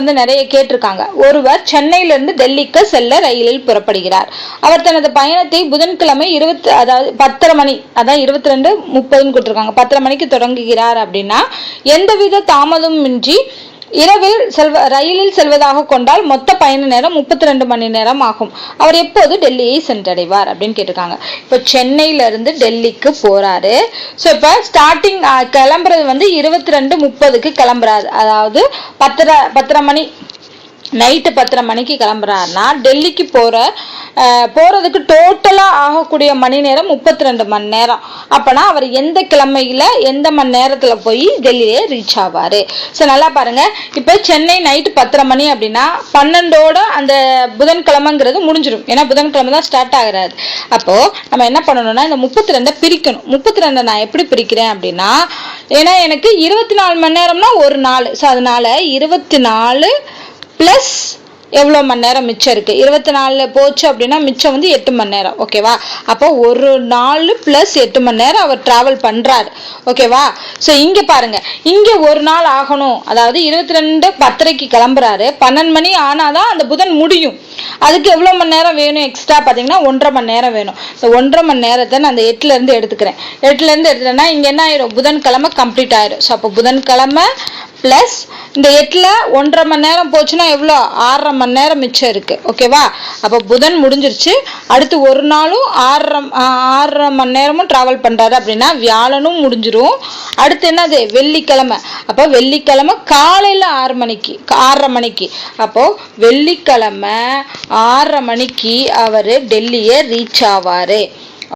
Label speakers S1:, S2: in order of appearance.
S1: வந்து நிறைய கேட்டிருக்காங்க. ஒருவர் சென்னையிலிருந்து டெல்லிக்கு செல்ல ரயிலில் புறப்படுகிறார். அவர் தனது பயணத்தை புதன்கிழமை 10:30 மணி, அதான் 22:30 கொடுத்திருக்காங்க, 10:30 மணிக்கு தொடங்குகிறார் அப்படின்னா எந்தவித தாமதமின்றி இரவில் ரயிலில் செல்வதாக கொண்டால் மொத்த பயண நேரம் 32 மணி நேரம் ஆகும். அவர் எப்போது டெல்லியை சென்றடைவார் அப்படின்னு கேட்டிருக்காங்க. இப்போ சென்னையில இருந்து டெல்லிக்கு போறாரு. ஸோ இப்போ ஸ்டார்டிங் கிளம்புறது வந்து 22:30க்கு கிளம்புறாரு. அதாவது 10:30 மணி, நைட்டு 10:30 மணிக்கு கிளம்புறாருன்னா டெல்லிக்கு போறதுக்கு டோட்டலா ஆகக்கூடிய மணி நேரம் 32 மணி நேரம். அப்பனா அவர் எந்த கிழமையில எந்த மணி நேரத்துல போய் டெல்லியிலே ரீச் ஆவாரு. ஸோ நல்லா பாருங்க. இப்ப சென்னை நைட்டு 10:30 மணி அப்படின்னா 12ஓட அந்த புதன்கிழமைங்கிறது முடிஞ்சிடும். ஏன்னா புதன்கிழமை தான் ஸ்டார்ட் ஆகுறாரு. அப்போ நம்ம என்ன பண்ணணும்னா இந்த 32 பிரிக்கணும். 32 நான் எப்படி பிரிக்கிறேன் அப்படின்னா, ஏன்னா எனக்கு 24 மணி நேரம்னா ஒரு நாள். ஸோ அதனால 24 பிளஸ் எவ்வளோ மணி நேரம் மிச்சம் இருக்கு, 24 போச்சு அப்படின்னா மிச்சம் வந்து 8 மணி நேரம். ஓகேவா? அப்போ ஒரு நாள் பிளஸ் 8 மணி நேரம் அவர் டிராவல் பண்றாரு. ஓகேவா? ஸோ இங்க பாருங்க, இங்க ஒரு நாள் ஆகணும். அதாவது 22:10க்கு கிளம்புறாரு, 12 மணி ஆனாதான் அந்த புதன் முடியும். அதுக்கு எவ்வளோ மணி நேரம் வேணும் எக்ஸ்ட்ரா பார்த்தீங்கன்னா 1.5 மணி நேரம் வேணும். ஸோ 1.5 மணி நேரத்தை நான் அந்த 8ல இருந்து எடுத்துக்கிறேன். 8ல இருந்து எடுத்துட்டேன்னா இங்க என்ன ஆயிரும், புதன்கிழமை கம்ப்ளீட் ஆயிரும். ஸோ அப்போ புதன்கிழமை பிளஸ் இந்த 8ல 1.5 மணி நேரம் போச்சுன்னா எவ்வளோ, 6.5 மணி நேரம் மிச்சம் இருக்கு. ஓகேவா? அப்போ புதன் முடிஞ்சிருச்சு. அடுத்து ஒரு நாளும் 6.5 மணி நேரமும் டிராவல் பண்றாரு அப்படின்னா வியாழனும் முடிஞ்சிரும். அடுத்து என்னது, வெள்ளிக்கிழமை. அப்போ வெள்ளிக்கிழமை காலையில 6:30 மணிக்கு. அப்போ வெள்ளிக்கிழமை 6:30 மணிக்கு அவரு டெல்லியை ரீச் ஆவாரு.